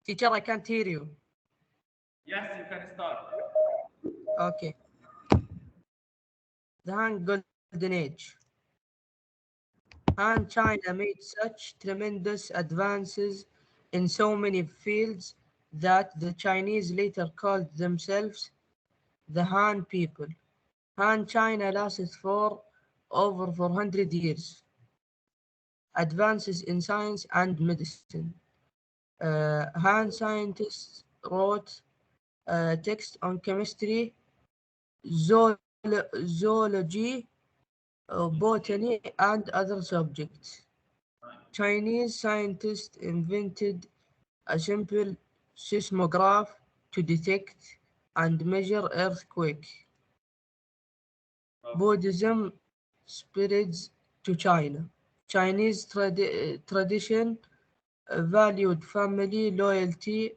Teacher, I can't hear you. Yes, you can start. Okay. The Han Golden Age. Han China made such tremendous advances in so many fields that the Chinese later called themselves the Han people. Han China lasted for over 400 years. Advances in science and medicine. Han scientists wrote texts on chemistry, zoology, botany, and other subjects. Chinese scientists invented a simple seismograph to detect and measure earthquake. Buddhism spreads to China. Chinese tradition valued family loyalty,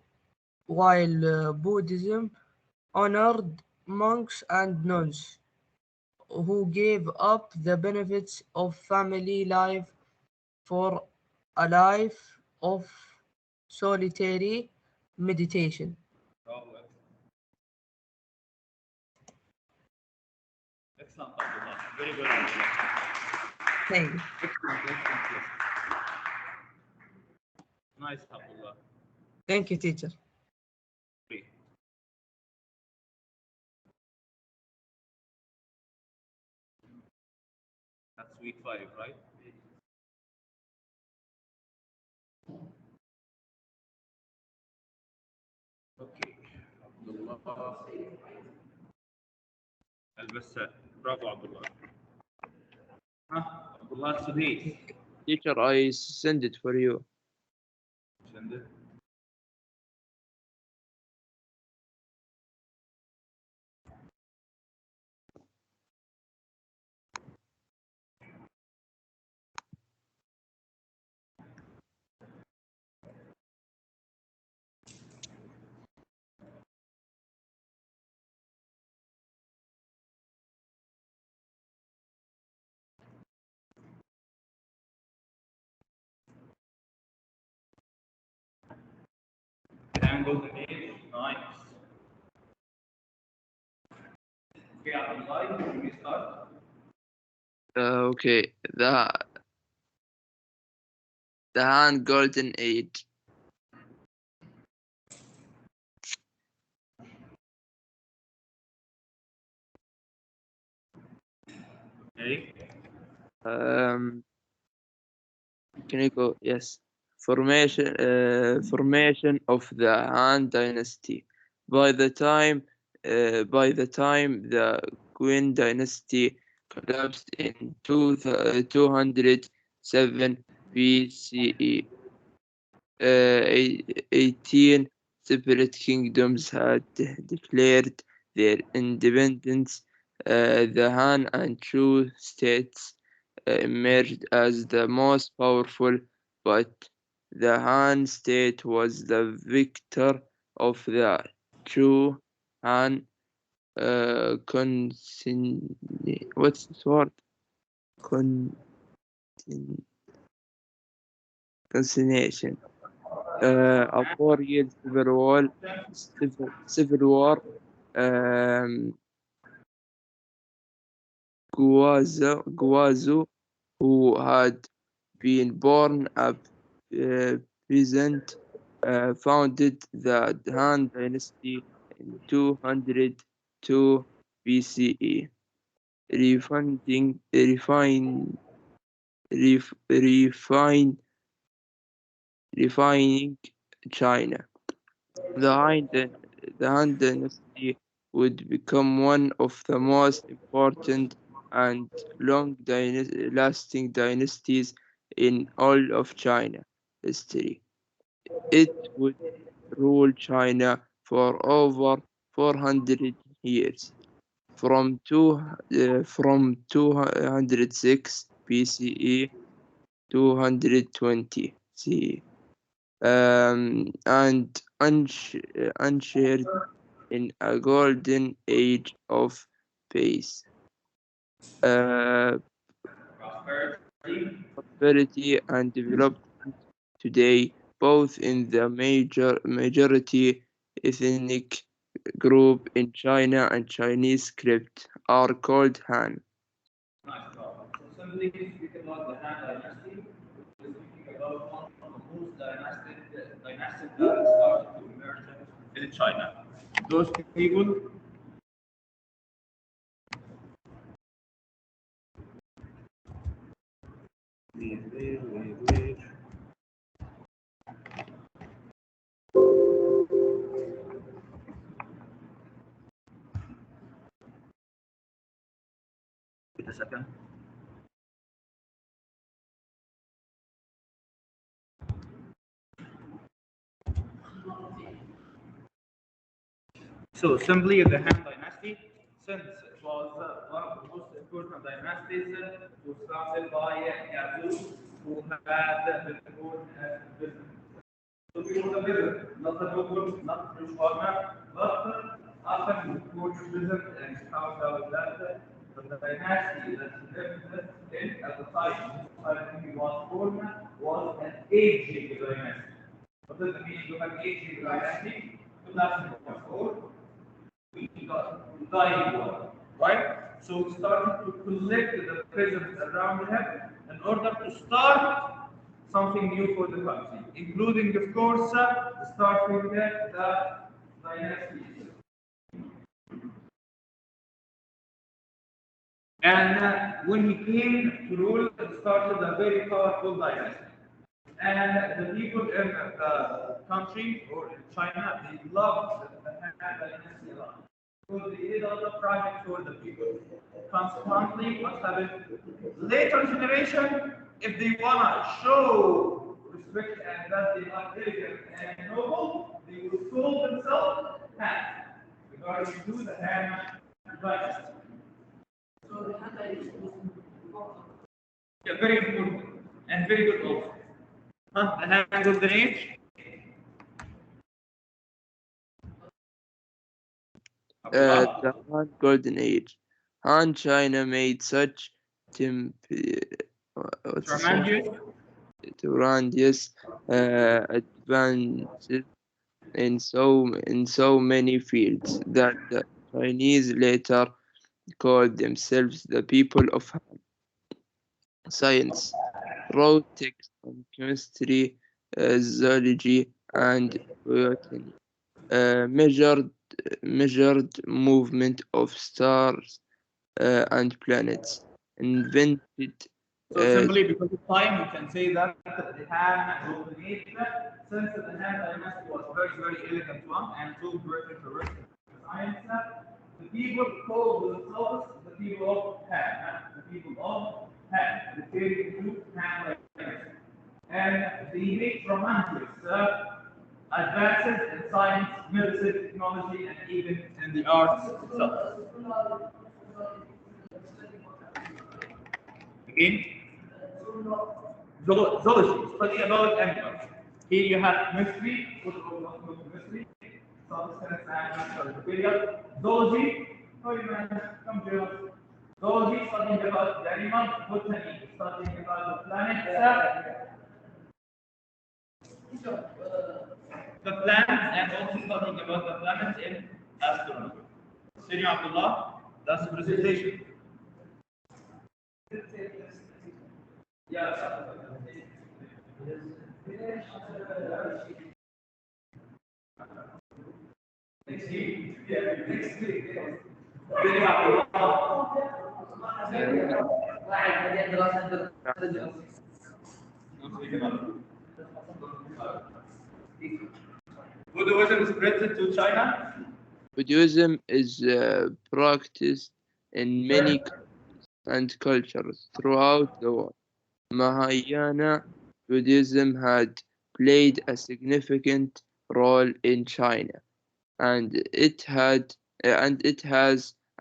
while Buddhism honored monks and nuns who gave up the benefits of family life for a life of solitary meditation. Oh, excellent, Abdullah. Very good, Abdullah. Thank you. Excellent, excellent. Yes. Nice, Abdullah. Thank you, teacher. Great. That's week 5, right? Okay. Abdullah البسام. برافو Abdullah. ها Abdullah Sudais. Teacher, I send it for you. Send it. Angle the age. Nice. Okay, Abdullah, can we start? Okay, the Han Golden Age. Ready? Can you go? Yes. Formation of the Han Dynasty. By the time the Qin Dynasty collapsed in 207 BCE, 18 separate kingdoms had declared their independence. The Han and Chu states emerged as the most powerful, but the Han state was the victor of the Chu Han what's this word? Con consignation. A 4 year civil war. Guazhou, who had been born a peasant, founded the Han Dynasty in 202 BCE, refining, refine, ref, refine, refining China. The Han Dynasty would become one of the most important and long-lasting dynasties in all of China history. It would rule China for over 400 years, from 206 BCE to 220 CE, and unshared in a golden age of peace, uh, Prosperity. prosperity, and development. Today, both in the majority ethnic group in China and Chinese script are called Han. Nice problem. So simply speaking about the Han Dynasty, we're speaking about one of the most dynastic that started to emerge in China. Those people. Wait. Wait a second. So simply the Han Dynasty, since it was one of the most important dynasties, was started by Yazoo, who had been born as a business. So he was a business, not a noble, not a farmer, but after he was business and found out that the dynasty that he lived in at the time he was born was an aging dynasty. What does it mean to have aging dynasty? To last before we got dying war, right? So we started to collect the presents around him in order to start something new for the country, including, of course, starting the dynasties. And when he came to rule, it started a very powerful dynasty. And the people in the country or in China, they loved the Han Dynasty a lot. So they did a lot of projects for the people. Consequently, what happened? Later generation, if they wanna show respect and that they are elegant and noble, they will call themselves Han. Regarding to the Han Dynasty. So the Han Dynasty is important. Yeah, very important and very good also. The Han Golden Age. The Han Golden Age. Han China made such tremendous advances in so many fields that the Chinese later called themselves the people of Han. Science, robotics, and chemistry, zoology, and botany. Measured movement of stars and planets, invented. So simply because of time, we can say that the Han Golden Age, since the Han Dynasty was very elegant one and so very interested in science, the people called themselves the people of Han, the people of Han, referring to Han Dynasty. And they made tremendous advances in science, medicine, technology, and even in the arts itself. Again, zoology, study about animals. Here you have chemistry, chemistry, substance and material. Zoology, come to us. Zoology, studying about the animals. Botany, studying about the planets. The planets and also studying about the planets in astronomy. Senior Abdullah, that's the presentation. Yeah. Next week. Yeah, next week. Senior Abdullah. Buddhism spread to China. Buddhism is practiced in many countries and cultures throughout the world. Mahayana Buddhism had played a significant role in China, and it has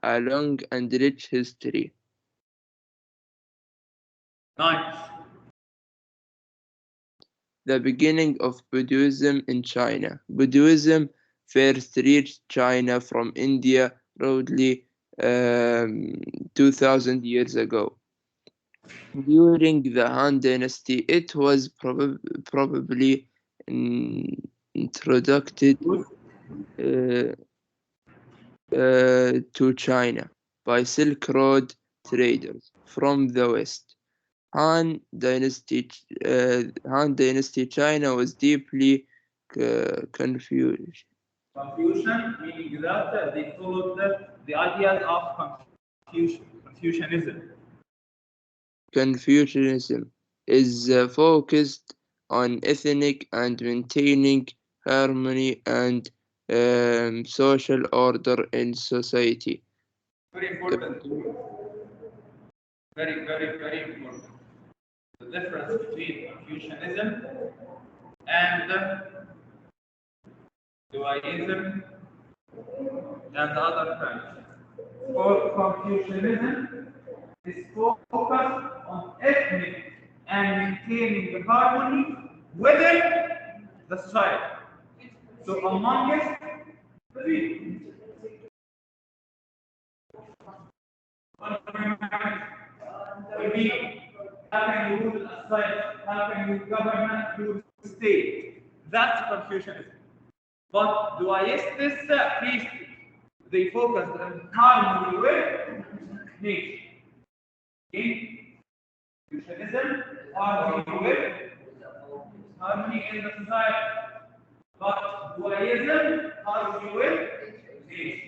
a long and rich history. Nice. The beginning of Buddhism in China. Buddhism first reached China from India roughly 2000 years ago. During the Han Dynasty, it was probably introduced uh, to China by Silk Road traders from the West. Han Dynasty China was deeply confused. Confucian, meaning that they followed the ideas of Confucianism. Confucianism is focused on ethnic and maintaining harmony and social order in society. Very important. Very, very, very important. The difference between Confucianism and Judaism and other branches. For Confucianism is focused on ethnic and maintaining the harmony within the society. So amongst the people. How can you rule a society? How can you govern your state? That's Confucianism. But Dualists, priesthood, they focused on harmony with nature. In Confucianism, harmony in the society. But Dualism, harmony with nature.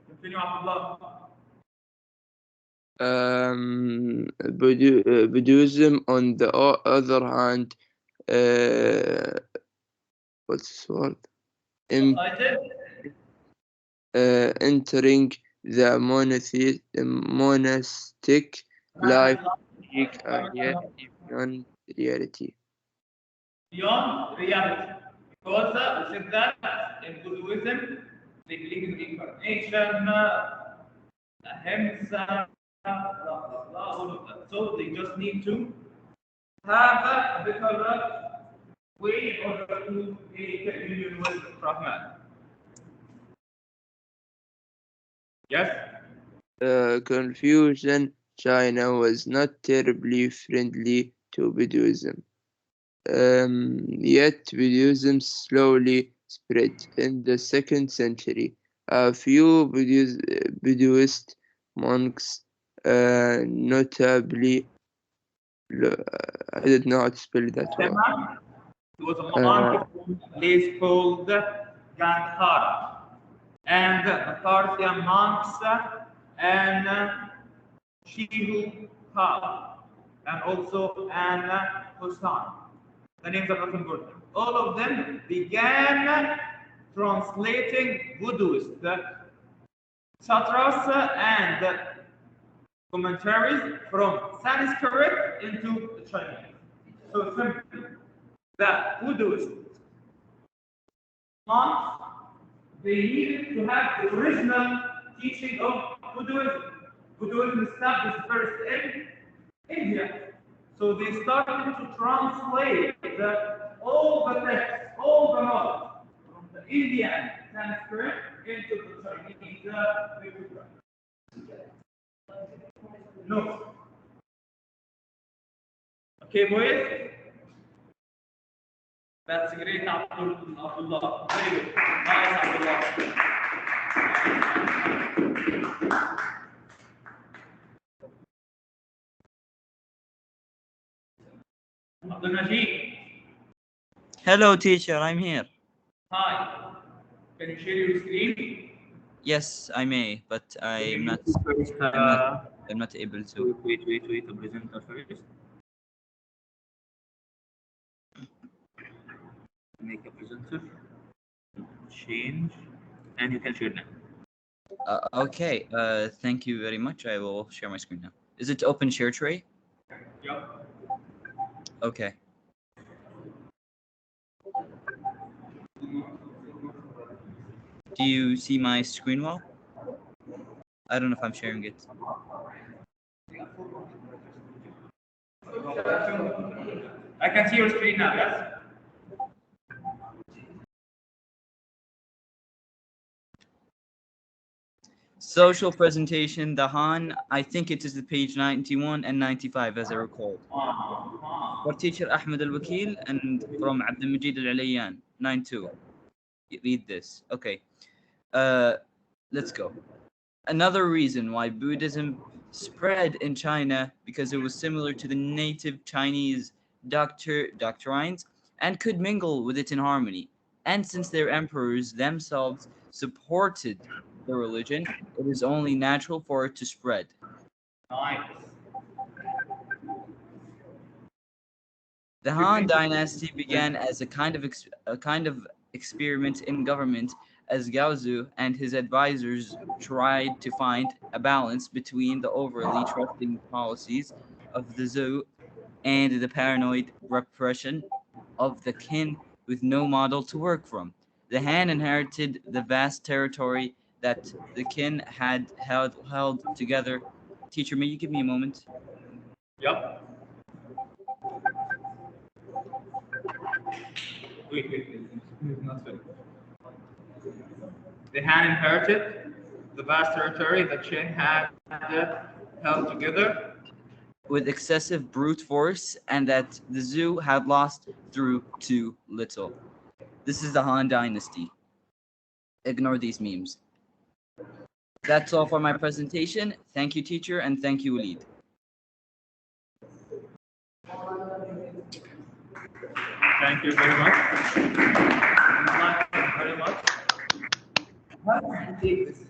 Continue, Abdullah. Buddhism, on the other hand, what's this word? Entering the monastic life and yet beyond reality. Beyond reality. Because we said that in Buddhism, they believe in reincarnation, ahimsa, all of that. So they just need to have a better way in order to make a union with Rahman. Yes? Confucian China was not terribly friendly to Buddhism. Yet Buddhism slowly spread. In the 2nd century, a few Buddhist monks, notably, I don't know how to spell that word. He was a monk in a place called Gandhara. And the Parthian monks and Shihu Ka, and also Anna Hosan. The names are not important. All of them began translating Buddhist sutras and commentaries from Sanskrit into Chinese. So simply, the Buddhist monks, they needed to have the original teaching of Buddhism. Buddhism established first in India. So they started to translate all the texts, all the knowledge from the Indian Sanskrit into the Chinese literature. No. Okay, boys? That's great, Abdullah. Very good. Nice, Abdullah. Abdul Majid. Hello, teacher. I'm here. Hi. Can you share your screen? Yes, I may, but I'm not able to. Wait. The presenter first. Make a presenter. Change. And you can share now. Okay. Thank you very much. I will share my screen now. Is it open share tray? Yep. Okay. Do you see my screen well? I don't know if I'm sharing it. I can see your screen now, yes? Social presentation, the Han, I think it is the page 91 and 95 as I recall. For teacher Ahmed Al-Wakil and from Abdul Majid Al-Alayan, 92. Read this. Okay. Let's go. Another reason why Buddhism spread in China because it was similar to the native Chinese doctrines and could mingle with it in harmony. And since their emperors themselves supported the religion, it is only natural for it to spread. Nice. The Han Dynasty began as a kind of experiment in government, as Gaozu and his advisors tried to find a balance between the overly trusting policies of the Zhou and the paranoid repression of the Qin with no model to work from. The Han inherited the vast territory that the Qin had held together. Teacher, may you give me a moment? Yep. Wait. Not finished. The Han inherited the vast territory that Qin had held together. With excessive brute force, and that the Zhou had lost through too little. This is the Han Dynasty. Ignore these memes. That's all for my presentation. Thank you, teacher, and thank you, Walid. Thank you very much. Thank you very much. How do you take this?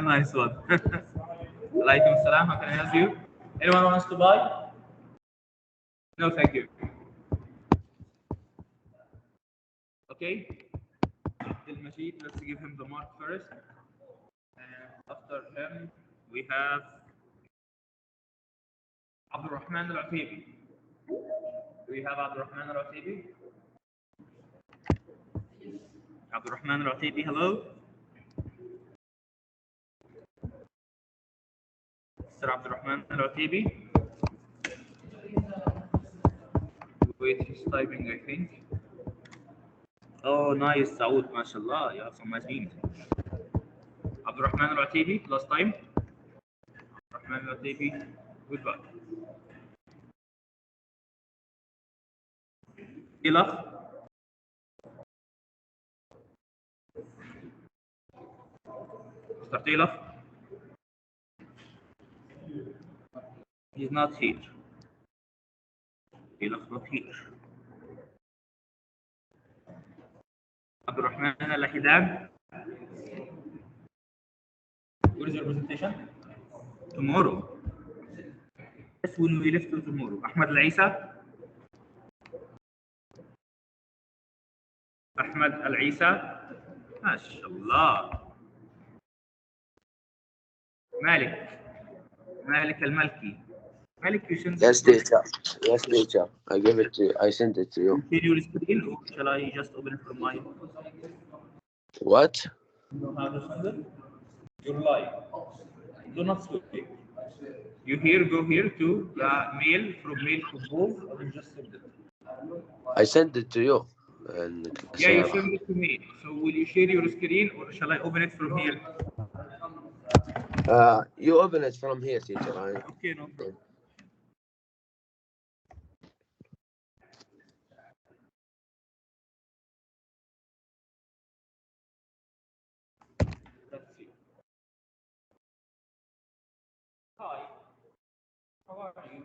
Nice one. Alaikum salam. How can I help you? Anyone wants to buy? No, thank you. Okay. Abdul Majid, let's give him the mark first. And after him, we have Abdul Rahman Al-Atibi. Do we have Abdul Rahman Al-Atibi? Abdul Rahman Al-Atibi, hello. Mr. Abdul Rahman Al-Atibi. Wait, he's typing, I think. Oh, nice, Saud, mashallah. You have some nice memes. Abdul Rahman Al-Atibi, last time. Abdul Rahman Al-Atibi, goodbye. Ilaf. Mr. Ilaf. He's not here. Ilaf not here. Abdul Rahman Al-Hidan. What is your presentation? Tomorrow. Yes, when we left to tomorrow. Ahmed Al-Isa. Ahmed Al-Isa. MashaAllah. Malik. Malik Al-Malki. Malik, you sent Yes, teacher. Yes, teacher. I give it to you. I sent it to you. Can you screen or shall I just open it from my? What? You know how to send it? You're live. Do not switch. You here, go here to the mail from mail compose and just send it. I sent it to you. And Yeah, you send it to me. So will you share your screen or shall I open it from here? you open it from here, teacher. Okay, no problem. Let's see. Hi. How are you?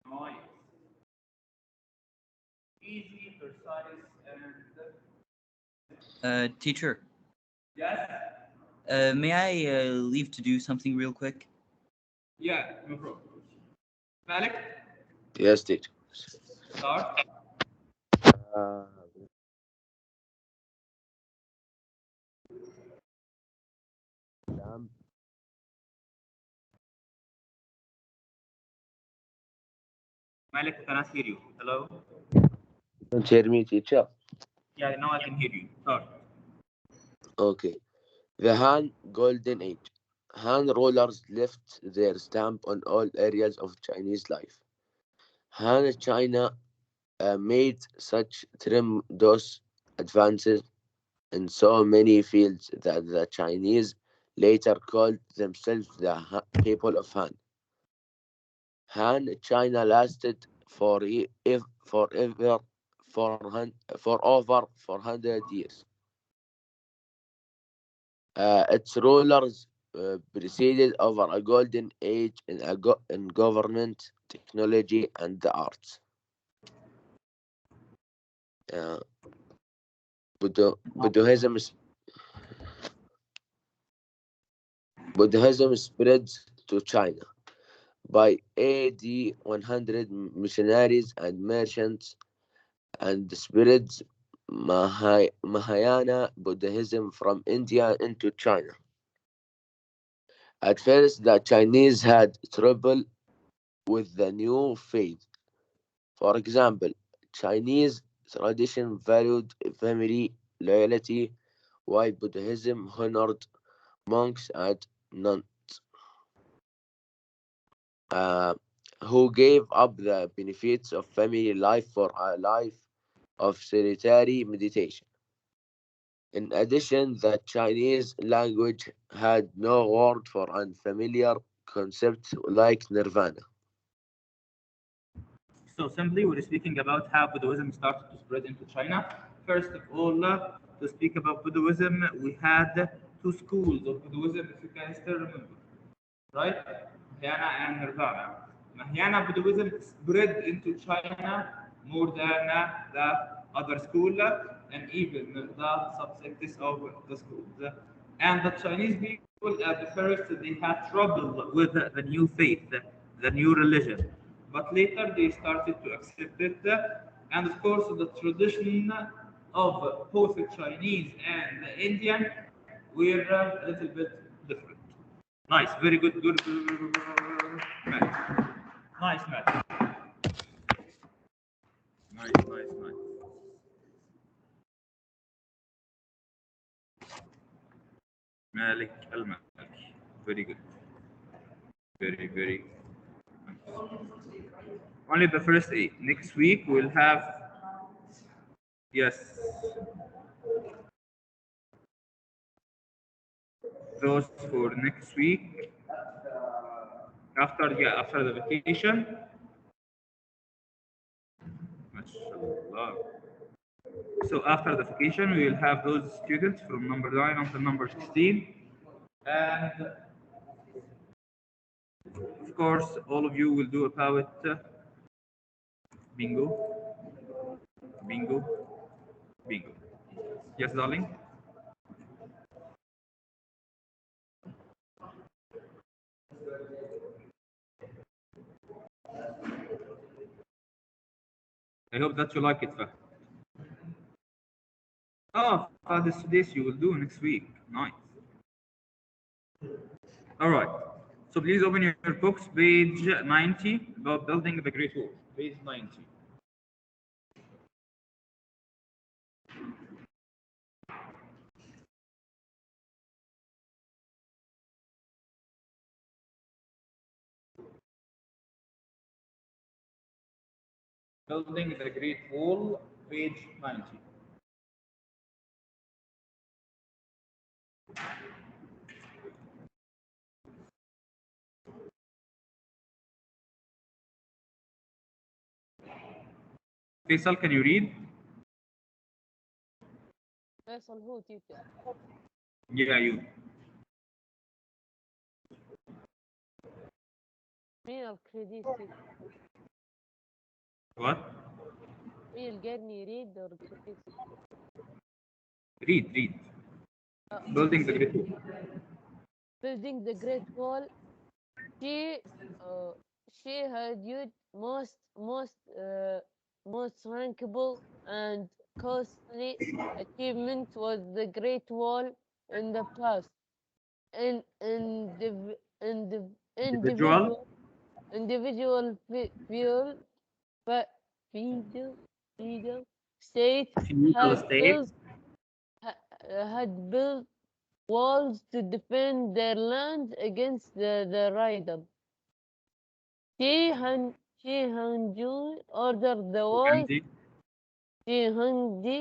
Nice. Easy, precise, and Teacher, yes. may I leave to do something real quick? Yeah, no problem. Malik, Yes, teacher. start. Uh, Malik, I cannot hear you. Hello? don't hear me, teacher. Yeah, now I can hear you. Start. Okay. The Han Golden Age. Han rulers left their stamp on all areas of Chinese life. Han China made such tremendous advances in so many fields that the Chinese later called themselves the people of Han. Han China lasted forever for over 400 years. Its rulers presided over a golden age in government, technology, and the arts. Uh, Buddhism, Buddhism spreads to China. By AD 100, missionaries and merchants and spreads Mahayana Buddhism from India into China. At first, the Chinese had trouble with the new faith. For example, Chinese tradition valued family loyalty, while Buddhism honored monks and nuns, uh, who gave up the benefits of family life for a life of solitary meditation. In addition, the Chinese language had no word for unfamiliar concepts like nirvana. So simply, we're speaking about how Buddhism started to spread into China. First of all, to speak about Buddhism, we had two schools of Buddhism, if you can still remember, right? Mahayana and Nirvana. Mahayana Buddhism spread into China more than the other school and even the subsects of the schools. And the Chinese people at first they had trouble with the new faith, the new religion, but later they started to accept it. And of course, the tradition of both the Chinese and the Indian were a little bit different. Nice, very good, good, match. Nice match. Nice. Malik Al Malik. Very good. Very. Only the first eight. Next week we'll have, yes, those for next week. After the vacation. MashaAllah. So after the vacation, we will have those students from number 9 until number 16. And of course, all of you will do about bingo. Yes, darling? I hope that you like it, Fahd. Oh, this you will do next week. Nice. All right. So please open your books, page 90, about building the Great Wall. Page 90. Building the Great Wall, page 90. Faisal, can you read? فيصل هو تيتا. Yeah, you. مين الكريديسي؟ What? مين القرني يريد or كريديسي؟ Read. Building the Great Wall. Building the Great Wall. She had used most rankable and costly achievement was the Great Wall in the past. Individual. Individual field, but freedom state feudal had state. built had built walls to defend their land against the rival. Shi Hanju ordered the walls. Gandhi. Shi Hanji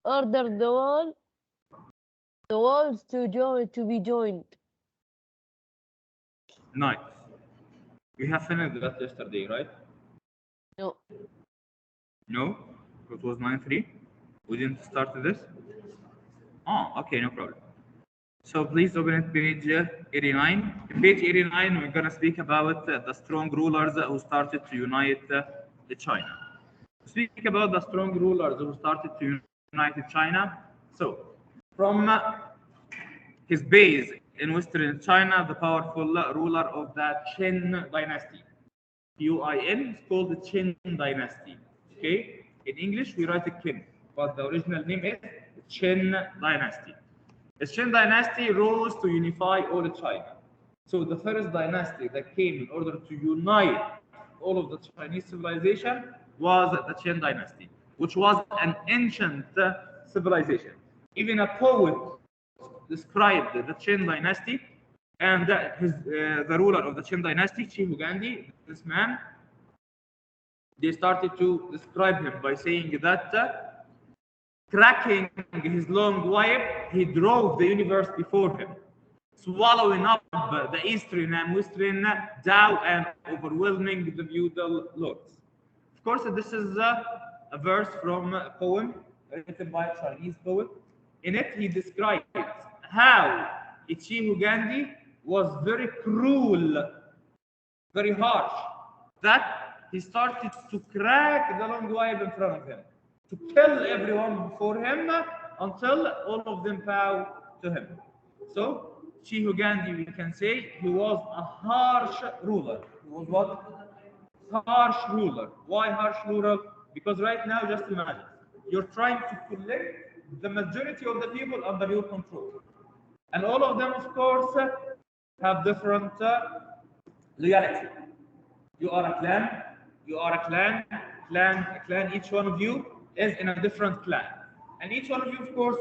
ordered the walls to be joined. Nice. We have finished that yesterday, right? No, No? It was 9-3? We didn't start this? Oh, okay, no problem. So please open it page 89. In page 89, we're going to speak about the strong rulers who started to unite China. Speak about the strong rulers who started to unite China. So, from his base in western China, the powerful ruler of the Qin Dynasty. Qin is called the Qin Dynasty. Okay? In English, we write it Qin, but the original name is Qin Dynasty. The Qin Dynasty rose to unify all China. So the first dynasty that came in order to unite all of the Chinese civilization was the Qin Dynasty, which was an ancient civilization. Even a poet described the Qin Dynasty and the ruler of the Qin Dynasty, Qin Dynasty, this man, they started to describe him by saying that cracking his long whip, he drove the universe before him, swallowing up the eastern and western Tao and overwhelming the feudal lords. Of course, this is a verse from a poem written by a Chinese poet. In it, he describes how Qin Dynasty was very cruel, very harsh, that he started to crack the long whip in front of him, to kill everyone before him until all of them bow to him. So, Qin Dynasty, we can say, he was a harsh ruler. He was what? Harsh ruler. Why harsh ruler? Because right now, just imagine, you're trying to collect the majority of the people under your control. And all of them, of course, have different loyalty. You are a clan, you are a clan, each one of you is in a different clan. And each one of you, of course,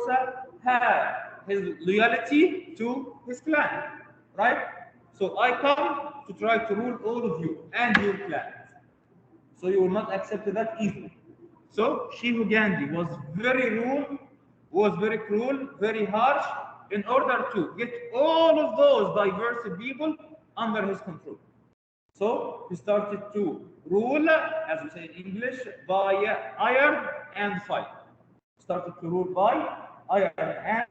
has his loyalty to his clan, right? So I come to try to rule all of you and your clans. So you will not accept that easily. So Qin Dynasty was very cruel, very harsh, in order to get all of those diverse people under his control. So he started to rule, as we say in English, by iron and fire. Started to rule by iron and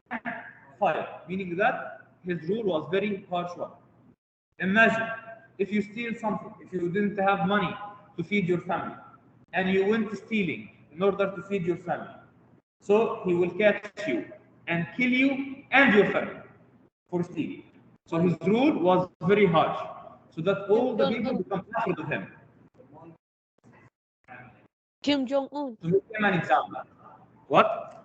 fire, meaning that his rule was very harsh one. Imagine if you steal something, if you didn't have money to feed your family, and you went stealing in order to feed your family. So he will catch you and kill you and your family for stealing. So his rule was very harsh, so that all the people become afraid of him. Kim Jong-un. To make him an example. What?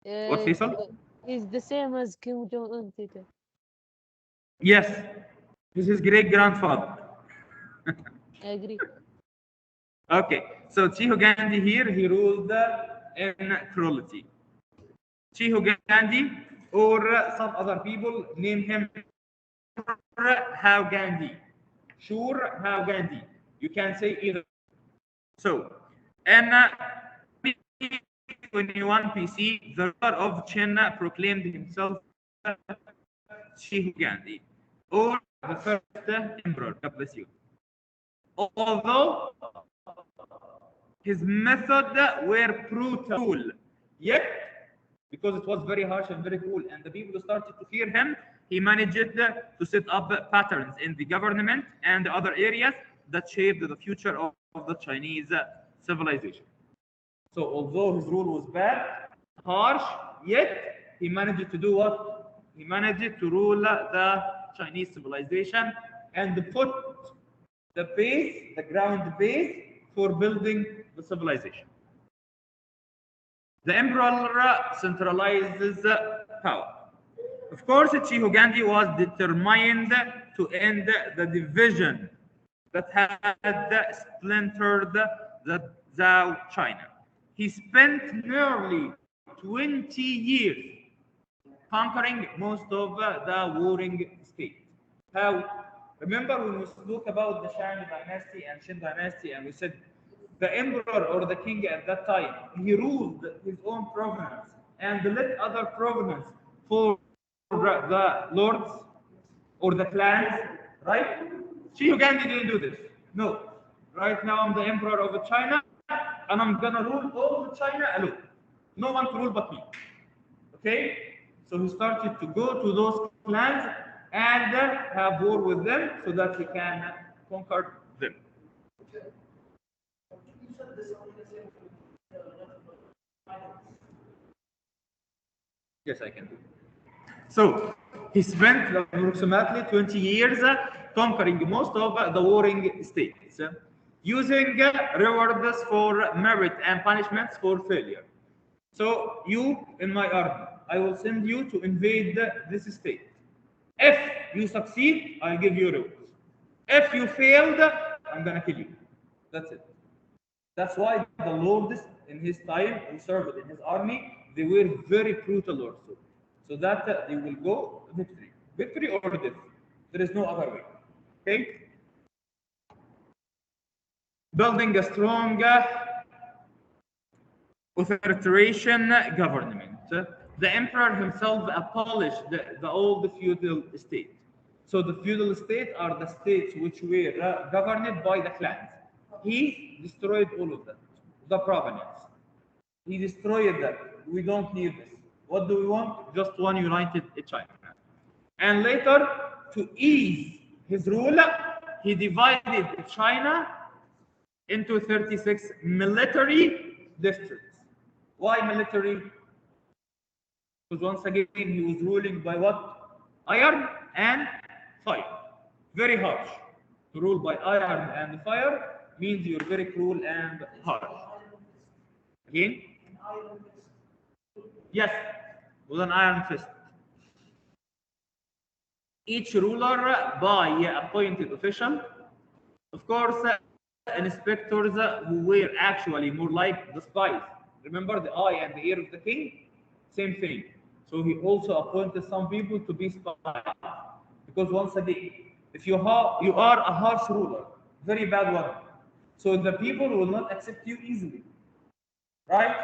What, Faisal? He's the same as Kim Jong-un, Tito. Yes, this is great grandfather. I agree. Okay, so Qin Dynasty here, he ruled in cruelty. Qin Dynasty, or some other people name him How Gandhi. Sure, How Gandhi. You can say either. So, in 21 BC, the ruler of Qin proclaimed himself Qin Dynasty, or the first emperor. God bless you. Although his methods were brutal, yet because it was very harsh and very cruel, and the people started to fear him, he managed to set up patterns in the government and other areas that shaped the future of the Chinese civilization. So although his rule was bad, harsh, yet he managed to do what? He managed to rule the Chinese civilization and put the base, the ground base for building the civilization. The emperor centralizes power. Of course, Qin Dynasty was determined to end the division that had splintered Zhao China. He spent nearly 20 years conquering most of the warring states. How? Remember when we spoke about the Shang Dynasty and Qin Dynasty, and we said the emperor or the king at that time, he ruled his own province and let other province for the lords or the clans, right? Qin Gandhi didn't do this. No. Right now I'm the emperor of China and I'm gonna rule all of China alone. No one to rule but me. Okay? So he started to go to those clans and have war with them so that he can conquer them. Yes, I can do. So he spent approximately 20 years conquering most of the warring states, using rewards for merit and punishments for failure. So you in my army, I will send you to invade this state. If you succeed, I give you rewards. If you failed, I'm gonna kill you. That's it. That's why the lords in his time who served in his army, they were very brutal also. So that they will go victory. Victory or death. There is no other way. Okay? Building a strong authoritarian government. The emperor himself abolished the old feudal state. So the feudal state are the states which were governed by the clans. He destroyed all of them, the province. He destroyed them. We don't need this. What do we want? Just one united China. And later, to ease his rule, he divided China into 36 military districts. Why military? Because once again, he was ruling by what? Iron and fire. Very harsh. To rule by iron and fire means you're very cruel and harsh. Again? Yes, with an iron fist. Each ruler by appointed official. Of course, inspectors who were actually more like the spies. Remember the eye and the ear of the king? Same thing. So he also appointed some people to be spies. Because once again, if you are a harsh ruler, very bad one, so the people will not accept you easily. Right?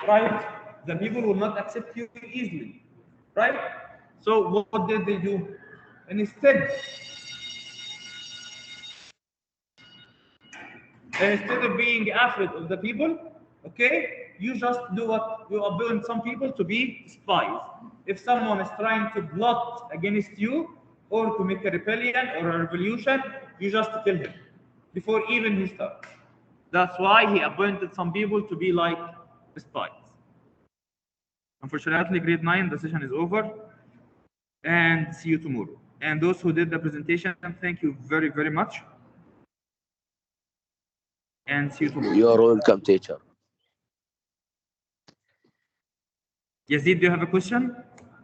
Right? The people will not accept you easily. Right? So what did they do? And instead of being afraid of the people, okay, you just do what? You appoint some people to be spies. If someone is trying to plot against you or to make a rebellion or a revolution, you just kill him before even he starts. That's why he appointed some people to be like spies. Unfortunately, grade 9, the session is over. And see you tomorrow. And those who did the presentation, thank you very, very much. And see you tomorrow. You're welcome, teacher. Yazid, do you have a question?